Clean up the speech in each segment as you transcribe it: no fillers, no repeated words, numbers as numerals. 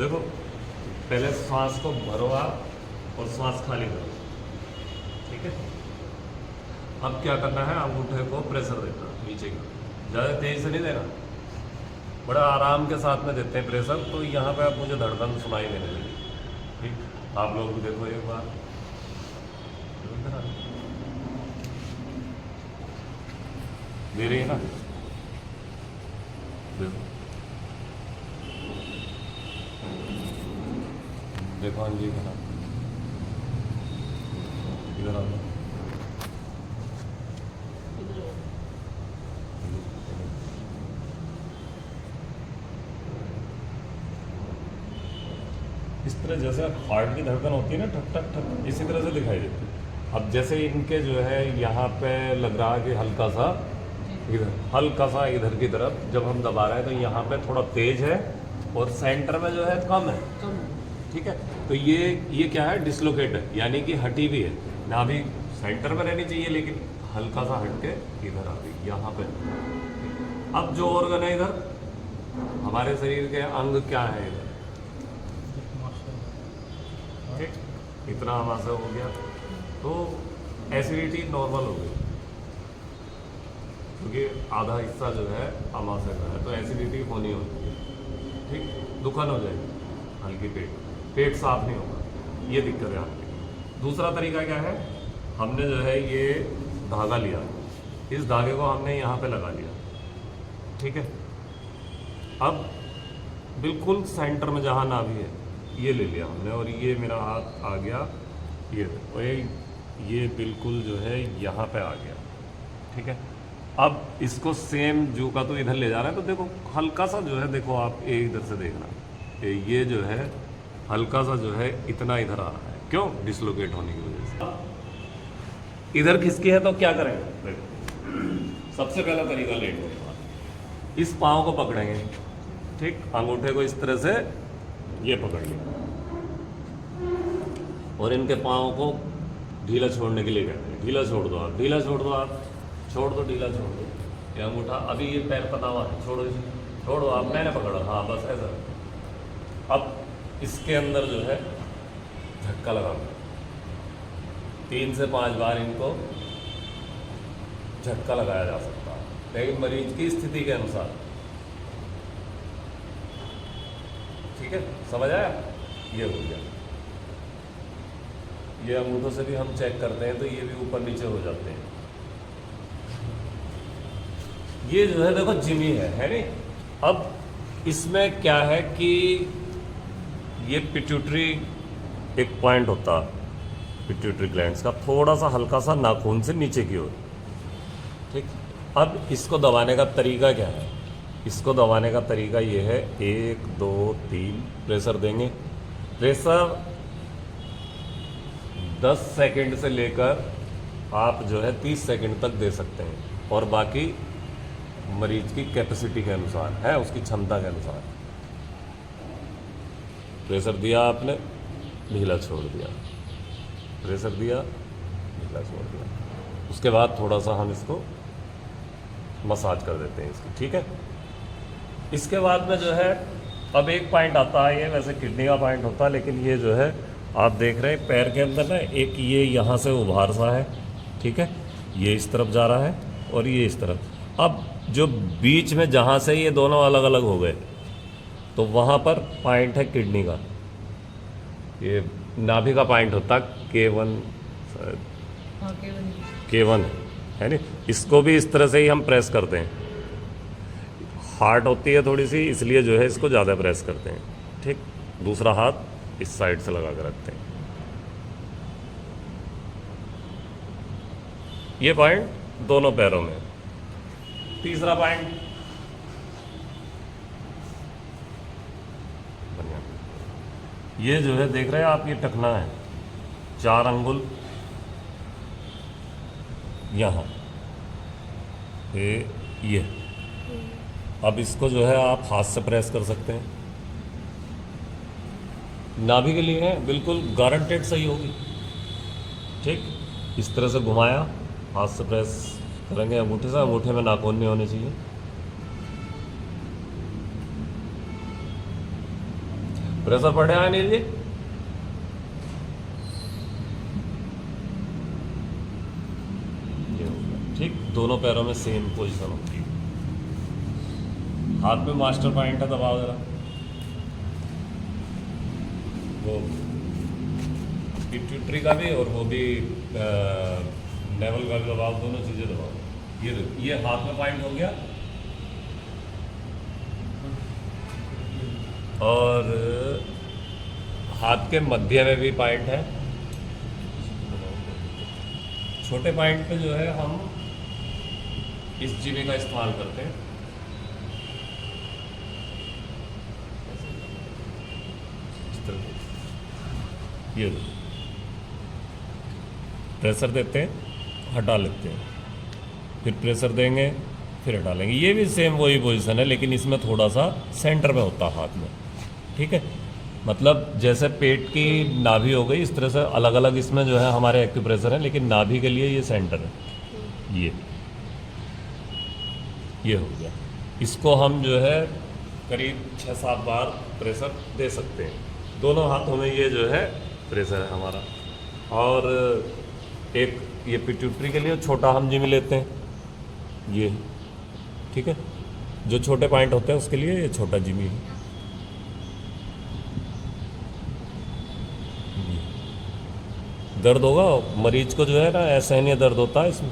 देखो, पहले श्वास को भरो आप और श्वास खाली करो, ठीक है। अब क्या करना है, अंगूठे को प्रेशर देना नीचे का, ज़्यादा तेज से नहीं देना, बड़ा आराम के साथ में देते हैं प्रेशर। तो यहाँ पे अब मुझे धड़कन सुनाई देने लगी, ठीक। आप लोग भी देखो एक बार, दे रही है ना, देखो देखो, हाँ जी बना, इधर आ जाओ। इस तरह जैसे हार्ट की धड़कन होती है ना, ठक ठक ठक, इसी तरह से दिखाई देती है। अब जैसे इनके जो है यहाँ पे लग रहा है कि हल्का सा इधर की तरफ जब हम दबा रहे हैं तो यहाँ पे थोड़ा तेज है और सेंटर में जो है कम है, ठीक है। तो ये क्या है, डिसलोकेट है, यानी कि हटी भी है ना, भी सेंटर में रहनी चाहिए लेकिन हल्का सा हट के इधर आ गई यहाँ पे। अब जो ऑर्गन है इधर, हमारे शरीर के अंग क्या है इधर, ठीक, इतना हमारा हो गया। तो एसिडिटी नॉर्मल हो गई क्योंकि आधा हिस्सा जो है अमाशय का है, तो एसिडिटी होनी होती है, ठीक। दुखन हो जाएगी, हल्की पेट साफ नहीं होगा, ये दिक्कत है आपकी। दूसरा तरीका क्या है, हमने जो है ये धागा लिया, इस धागे को हमने यहाँ पे लगा लिया, ठीक है। अब बिल्कुल सेंटर में जहाँ नाभि है ये ले लिया हमने, और ये मेरा हाथ आ गया ये बिल्कुल जो है यहाँ पे आ गया, ठीक है। अब इसको सेम जू का तो इधर ले जा रहा है, तो देखो हल्का सा जो है, देखो आप ये इधर से देखना, ये जो है हल्का सा जो है इतना इधर आ रहा है, क्यों, डिसलोकेट होने की वजह से। इधर खिसकी है तो क्या करेंगे, देखो सबसे पहला तरीका लेटने का, इस पाँव को पकड़ेंगे, ठीक, अंगूठे को इस तरह से ये पकड़ लिया और इनके पाँव को ढीला छोड़ने के लिए कहते हैं, ढीला छोड़ दो आप, ढीला छोड़ दो आप, छोड़ दो, ढीला छोड़ दो, ये अंगूठा, अभी ये पैर पता हुआ है, छोड़ो इसे, छोड़ो आप, मैंने पकड़ा, हाँ बस ऐसा। अब इसके अंदर जो है झटका लगा, 3 से 5 बार इनको झटका लगाया जा सकता है, लेकिन मरीज की स्थिति के अनुसार, ठीक है, समझ आया। ये हो गया, ये अंगूठों से भी हम चेक करते हैं तो ये भी ऊपर नीचे हो जाते हैं। ये जो है देखो जिमी है नहीं। अब इसमें क्या है कि ये पिट्यूटरी एक पॉइंट होता है पिट्यूटरी ग्लैंड्स का, थोड़ा सा हल्का सा नाखून से नीचे की ओर, ठीक। अब इसको दबाने का तरीका क्या है, इसको दबाने का तरीका ये है, 1 2 3 प्रेशर देंगे। प्रेशर 10 सेकंड से लेकर आप जो है 30 सेकंड तक दे सकते हैं, और बाकी मरीज की कैपेसिटी के अनुसार है, उसकी क्षमता के अनुसार। प्रेशर दिया आपने, ढीला छोड़ दिया, प्रेशर दिया, ढीला छोड़ दिया, उसके बाद थोड़ा सा हम इसको मसाज कर देते हैं इसकी, ठीक है। इसके बाद में जो है अब एक पॉइंट आता है, ये वैसे किडनी का पॉइंट होता है, लेकिन ये जो है आप देख रहे हैं पैर के अंदर ना एक ये यहाँ से उभार सा है, ठीक है, ये इस तरफ जा रहा है और ये इस तरफ। अब जो बीच में जहाँ से ये दोनों अलग अलग हो गए, तो वहाँ पर पॉइंट है किडनी का, ये नाभि का पॉइंट होता K1 K1 है नहीं। इसको भी इस तरह से ही हम प्रेस करते हैं, हार्ड होती है थोड़ी सी, इसलिए जो है इसको ज़्यादा प्रेस करते हैं, ठीक। दूसरा हाथ इस साइड से लगा कर रखते हैं। ये पॉइंट दोनों पैरों में। तीसरा पॉइंट, ये जो है देख रहे हैं आप, ये टखना है, 4 अंगुल यहाँ, ये अब इसको जो है आप हाथ से प्रेस कर सकते हैं, नाभि के लिए है, बिल्कुल गारंटेड सही होगी, ठीक। इस तरह से घुमाया, हाथ से प्रेस करेंगे अंगूठे से, अंगूठे में नाखून नहीं होने चाहिए। प्रेशर पड़े अनिल जी? ये हो गया। ठीक, दोनों पैरों में सेम पोजीशन होती है। हाथ में मास्टर पॉइंट है, दबाओ जरा। वो पिट्यूटरी का भी और वो भी लेवल का भी दबाओ, दोनों चीज़ें दबाओ। ये हाथ में पॉइंट हो गया और हाथ के मध्य में भी पॉइंट है। छोटे पॉइंट पे जो है हम इस जीवे का इस्तेमाल करते हैं। इस तरह ये प्रेशर देते हैं, हटा लेते हैं, फिर प्रेशर देंगे, फिर हटा लेंगे। ये भी सेम वही पोजीशन है, लेकिन इसमें थोड़ा सा सेंटर में होता है हाथ में। ठीक है, मतलब जैसे पेट की नाभि हो गई, इस तरह से अलग अलग इसमें जो है हमारे एक्यूप्रेशर हैं, लेकिन नाभि के लिए ये सेंटर है। ये हो गया। इसको हम जो है करीब 6-7 बार प्रेशर दे सकते हैं। दोनों हाथों में ये जो है प्रेशर है हमारा। और एक ये पिट्यूटरी के लिए छोटा हम जिम लेते हैं, ये ठीक है। जो छोटे पॉइंट होते हैं उसके लिए ये छोटा जिमी है। दर्द होगा मरीज को, जो है ना असहनीय दर्द होता है इसमें।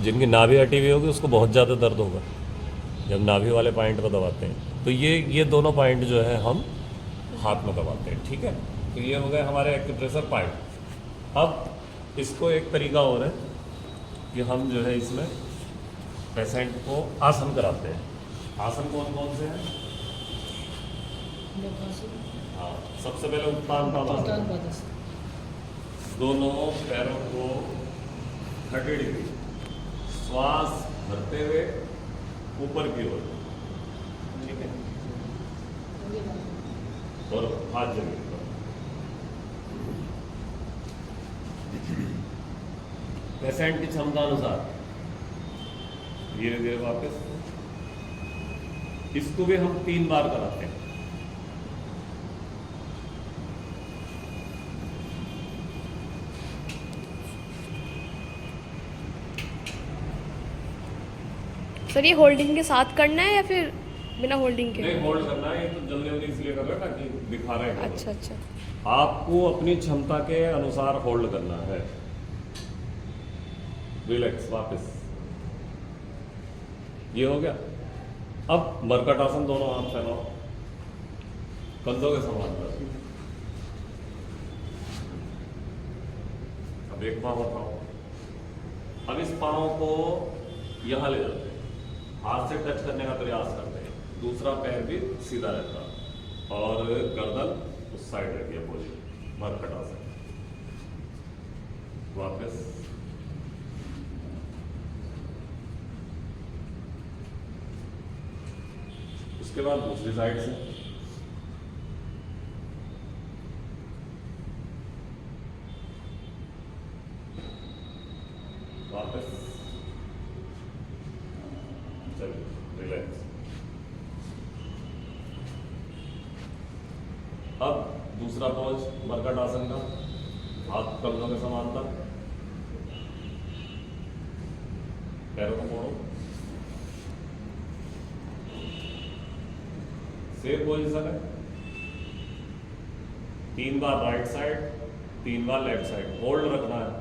जिनकी नाभि हटी हुई होगी उसको बहुत ज़्यादा दर्द होगा जब नाभि वाले पॉइंट पर दबाते हैं। तो ये दोनों पॉइंट जो है हम हाथ में दबाते हैं। ठीक है, तो ये हो गए हमारे एक्यूप्रेशर पॉइंट। अब इसको एक तरीका और है कि हम जो है इसमें पेशेंट को आसन कराते हैं। आसन कौन कौन से हैं? हाँ, सबसे पहले उत्तान पादासन। दोनों पैरों को 30 डिग्री श्वास भरते हुए ऊपर की ओर, ठीक है, और हाथ जमीन पर। पेशेंट की क्षमता अनुसार धीरे धीरे वापस। इसको भी हम 3 बार कराते हैं। सर ये होल्डिंग के साथ करना है या फिर बिना होल्डिंग के? नहीं, होल्ड करना है। ये तो जल्दी जल्दी इसलिए कर रहा है ताकि दिखा रहे हैं। अच्छा अच्छा, आपको अपनी क्षमता के अनुसार होल्ड करना है। रिलैक्स, वापस। ये हो गया। अब मरकट आसन, दोनों हाथ फैलाओ, कंधों के समान कर। अब एक पाँव उठाओ। अब इस पाँव को यहां ले जाते हैं, हाथ से टच करने का प्रयास करते हैं। दूसरा पैर भी सीधा रहता है और गर्दन उस साइड रहती है। पोजीशन मरकट आसन। वापस। उसके बाद दूसरी साइड से वापस। चलिए, रिलैक्स। अब दूसरा पोज मरकट आसन का, हाथ कंधों के समांतर, पैरों को मोड़ो। सेम पोजीशन है। 3 बार राइट साइड, 3 बार लेफ्ट साइड। होल्ड रखना है।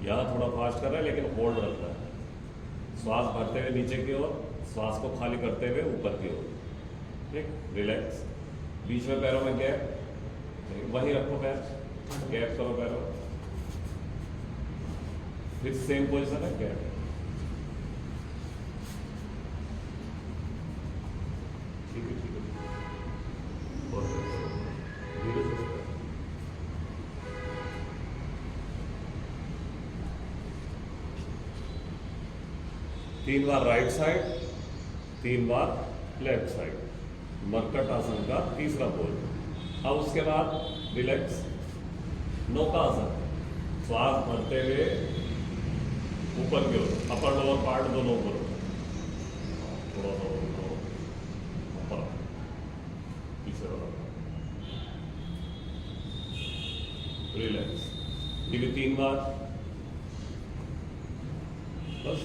यहाँ थोड़ा फास्ट कर रहे हैं लेकिन होल्ड रखना है। श्वास भरते हुए नीचे की ओर, श्वास को खाली करते हुए ऊपर की ओर। ठीक, रिलैक्स। बीच में पैरों में गैप, वहीं रखो पैर, गैप करो पैरों। फिर सेम पोजीशन है, गैप। ठीक है, ठीक है। बहुत अच्छा। धीरे से। 3 बार राइट साइड, 3 बार लेफ्ट साइड। मरकट आसन का तीसरा पोज। अब उसके बाद रिलैक्स। नौकासन, श्वास भरते हुए ऊपर की ओर, अपर लोअर पार्ट दोनों ऊपर, थोड़ा सा ऊपर। ये भी 3 बार, बस।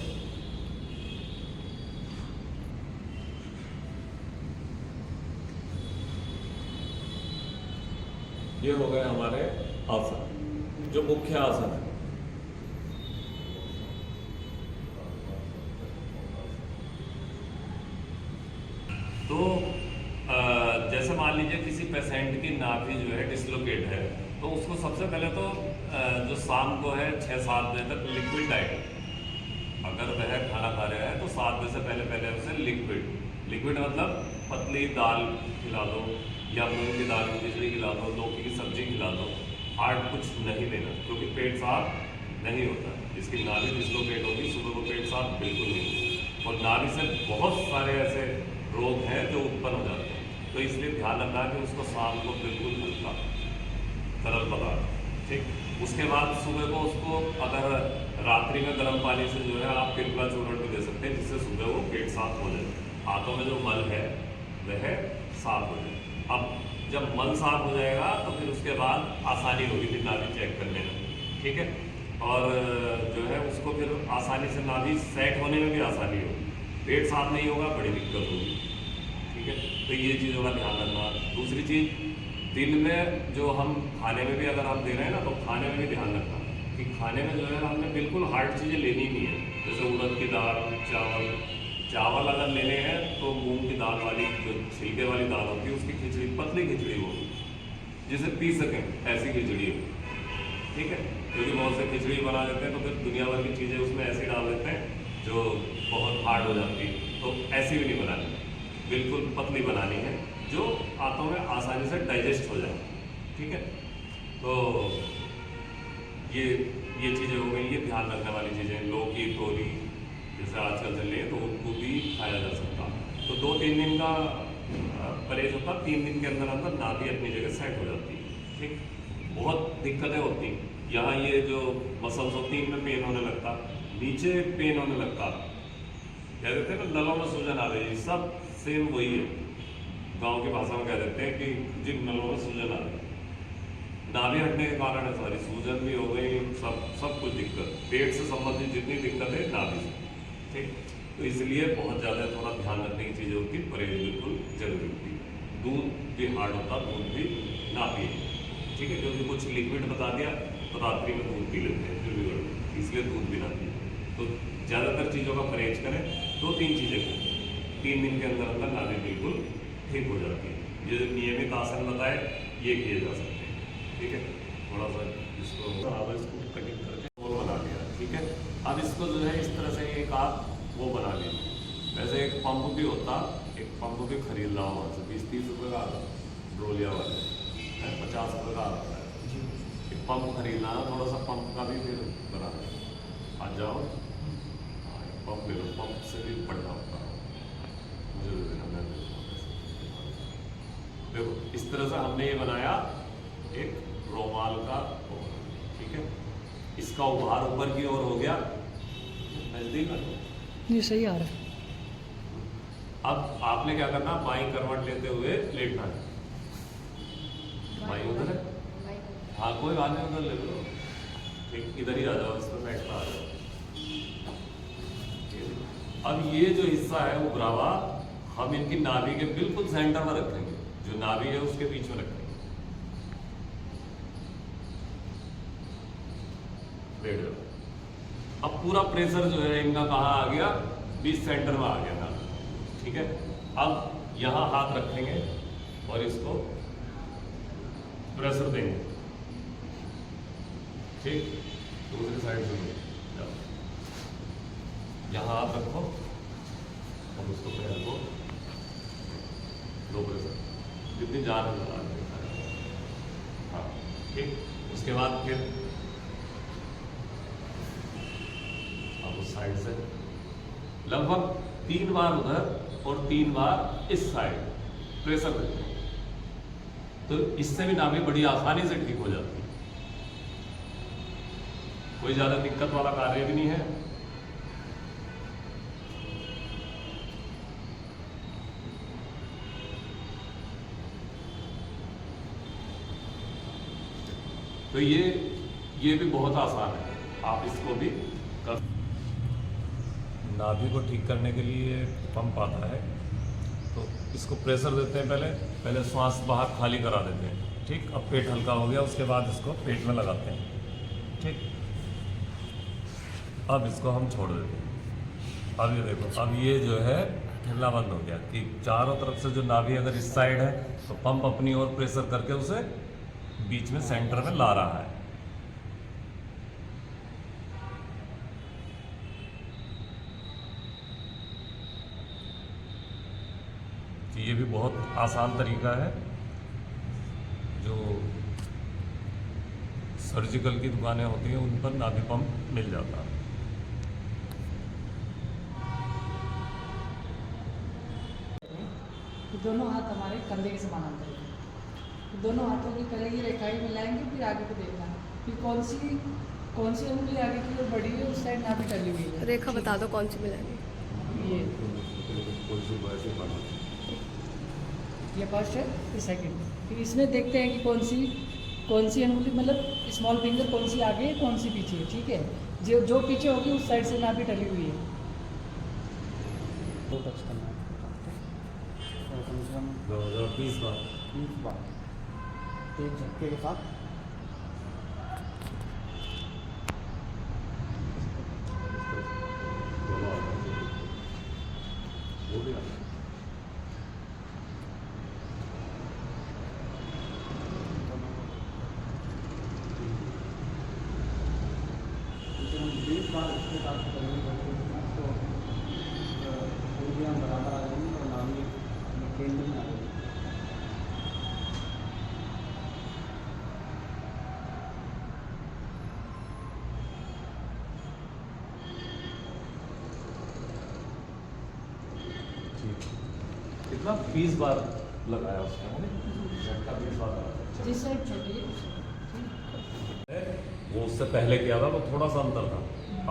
ये हो गए हमारे आसन, जो मुख्य आसन है। तो जैसे मान लीजिए किसी पेशेंट की नाभि जो है डिसलोकेट है, तो उसको सबसे पहले तो जो शाम को है 6-7 बजे तक लिक्विड डाइट, अगर वह खाना खा रहा है तो 7 बजे से पहले पहले उसे लिक्विड मतलब पतली दाल खिला दो, या मूंग की दाल की खिचड़ी खिला दो, लौकी की सब्जी खिला दो। हार्ड कुछ नहीं देना, क्योंकि पेट साफ नहीं होता। जिसकी नाभि डिसलोकेट होगी सुबह को पेट साफ बिल्कुल नहीं होगा, और नाभि से बहुत सारे ऐसे रोग हैं जो उत्पन्न हो जाते हैं। तो इसलिए ध्यान रखना कि उसको शाम को बिल्कुल हल्का तरल पदार्थ, ठीक। उसके बाद सुबह को उसको अगर रात्रि में गर्म पानी से जो है आप त्रिफला चूर्ण भी दे सकते हैं, जिससे सुबह वो पेट साफ हो जाए, हाथों में जो मल है वह साफ हो जाए। अब जब मल साफ हो जाएगा तो फिर उसके बाद आसानी होगी फिर नाभि चेक करने में, ठीक है। और जो है उसको फिर आसानी से नाभि सेट होने में भी आसानी होगी। पेट साफ नहीं होगा, बड़ी दिक्कत होगी, ठीक है। तो ये चीज़ों का ध्यान रखना। दूसरी चीज़, दिन में जो हम खाने में भी अगर आप दे रहे हैं ना, तो खाने में भी ध्यान रखना कि खाने में जो है हमने बिल्कुल हार्ड चीज़ें लेनी नहीं है। जैसे उड़द की दाल, चावल अगर लेने हैं तो मूंग की दाल वाली, जो छिलके वाली दाल होती है उसकी खिचड़ी, पतली खिचड़ी होगी जिसे पी सकें, ऐसी खिचड़ी हो, ठीक है। क्योंकि बहुत से खिचड़ी बना देते हैं तो फिर दुनिया भर की चीज़ें उसमें ऐसी डाल देते हैं जो बहुत हार्ड हो जाती है। तो ऐसी भी नहीं बनानी, बिल्कुल पतली बनानी है जो आंतों में आसानी से डाइजेस्ट हो जाए, ठीक है। तो ये चीज़ें हो गई, ये ध्यान रखने वाली चीज़ें। लौकी, तोरी जैसे आजकल चल रही है, तो उनको भी खाया जा सकता। तो 2-3 दिन का परहेज होता, 3 दिन के अंदर अंदर नाभि अपनी जगह सेट हो जाती है, ठीक। बहुत दिक्कतें होती, यहाँ ये जो मसल्स होती हैं इनमें पेन होने लगता, नीचे पेन होने लगता, कह देते हैं ना नलों में सूजन आ रही है, सब सेम वही है। गांव की भाषा में कह देते हैं कि जिन नलों में सूजन आ रही है, नाभि हटने के कारण है सारी, सूजन भी हो गई, सब कुछ दिक्कत, पेट से संबंधित जितनी दिक्कत है नाभि से, ठीक। तो इसलिए बहुत ज़्यादा थोड़ा ध्यान रखने की चीज़ें होती, परहेज बिल्कुल जरूरी होती। दूध भी हार्ड होता, दूध भी ना पिए, ठीक है। क्योंकि कुछ लिक्विड बता दिया तो रात्रि में दूध पी लेते हैं, फिर भी गड़बड़, इसलिए दूध भी ना पिए। तो ज़्यादातर चीज़ों का परहेज करें। 2-3 चीज़ें करें, 3 दिन के अंदर अंदर नाभि बिल्कुल ठीक हो जाती है। ये जो नियमित आसन बताए ये किए जा सकते हैं, ठीक है। थोड़ा सा इसको कटिंग करके गोल बना लिया, ठीक है। अब इसको जो है इस तरह से एक आप वो बना लीजिए। वैसे एक पंप भी होता, एक पंप भी खरीद रहा हूँ, 20-30 रुपये का आता है, ड्रोलिया वाले 50 रुपये का आता है। एक पंप खरीदना है, थोड़ा सा पंप का भी फिर बना आ जाओ, पंप ले लो, पंप से भी बढ़िया होता है, मुझे दे देना, मैं देखो इस तरह से हमने ये बनाया एक रोमाल का, ठीक है। इसका उभार ऊपर की ओर हो गया, नजदीक आ जाओ, ये सही आ रहा है। अब आपने क्या करना, बाईं करवट लेते हुए लेटना है। बाईं उधर है, हाँ कोई बात नहीं, उधर ले लो, ठीक। इधर ही आ जाओ, इस पर बैठता आ जाओ। अब ये जो हिस्सा है उभरा हुआ, हम इनकी नाभि के बिल्कुल सेंटर में रखेंगे, जो नाभि है उसके बीच में रखेंगे। बैठ जाओ। अब पूरा प्रेशर जो है इनका कहाँ आ गया, बीच सेंटर में आ गया ना, ठीक है। अब यहाँ हाथ रखेंगे और इसको प्रेशर देंगे, ठीक। दूसरी साइड से जाओ, यहाँ हाथ रखो और उसको पैर को दो प्रेशर, जितनी जान है लगा दें, हाँ, ठीक। उसके बाद फिर उस साइड से लगभग 3 बार उधर और 3 बार इस साइड प्रेशर देते हैं, तो इससे भी नाभि बड़ी आसानी से ठीक हो जाती है। कोई ज़्यादा दिक्कत वाला कार्य भी नहीं है। तो ये भी बहुत आसान है, आप इसको भी कर। नाभि को ठीक करने के लिए पंप आता है, तो इसको प्रेशर देते हैं। पहले श्वास बाहर खाली करा देते हैं, ठीक। अब पेट हल्का हो गया, उसके बाद इसको पेट में लगाते हैं, ठीक। अब इसको हम छोड़ देते हैं। अब ये देखो, अब ये जो है हिलना बंद हो गया कि चारों तरफ से जो नाभि अगर इस साइड है तो पंप अपनी ओर प्रेशर करके उसे बीच में सेंटर में ला रहा है। तो ये भी बहुत आसान तरीका है, जो सर्जिकल की दुकानें होती हैं उन पर नाभि पंप मिल जाता है। कि दोनों हाथ हमारे कंधे के समानांतर हैं। तो दोनों हाथों की पहले ये रेखाएं मिलाएंगे, फिर आगे को देखना फिर कौन सी उंगली आगे की ओर बढ़ी है, उस साइड नाभि टली हुई है। रेखा बता दो कौन सी मिलानी। ये फर्स्ट है, ये सेकंड। फिर इसमें देखते हैं कि कौन सी अंगुली मतलब स्मॉल फिंगर कौन सी आगे है कौन सी पीछे है, ठीक है। जो पीछे होगी उस साइड से नाभि टली हुई है। दो टच करना है और कम से कम 2020 बार 20 बार एक झटके के साथ। बराबर आ जाएंगे और नाभि केंद्र में आ जाएंगे। कितना 20 बार लगाया उसने, झटका 20 बार लगाया। जिस साइड छोटी है वो उससे पहले किया था, वो थोड़ा सा अंतर था,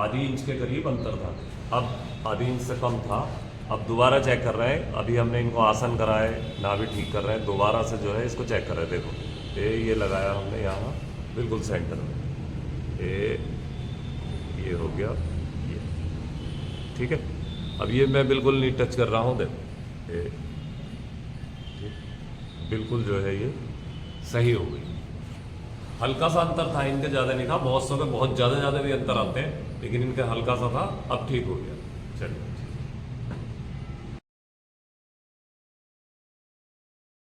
आधी इंच के करीब अंतर था। अब आधी इंच से कम था। अब दोबारा चेक कर रहे हैं, अभी हमने इनको आसन कराए, नाभि ठीक कर रहे हैं, दोबारा से जो है इसको चेक कर रहे हैं। देखो ये लगाया हमने यहाँ बिल्कुल सेंटर में, ये हो गया ये, ठीक है। अब ये मैं बिल्कुल नहीं टच कर रहा हूँ, देखो ये बिल्कुल जो है ये सही हो गई। हल्का सा अंतर था, इनके ज़्यादा नहीं था। बहुत सौ के बहुत ज़्यादा भी अंतर आते हैं, लेकिन इनके हल्का सा था, अब ठीक हो गया। चलिए।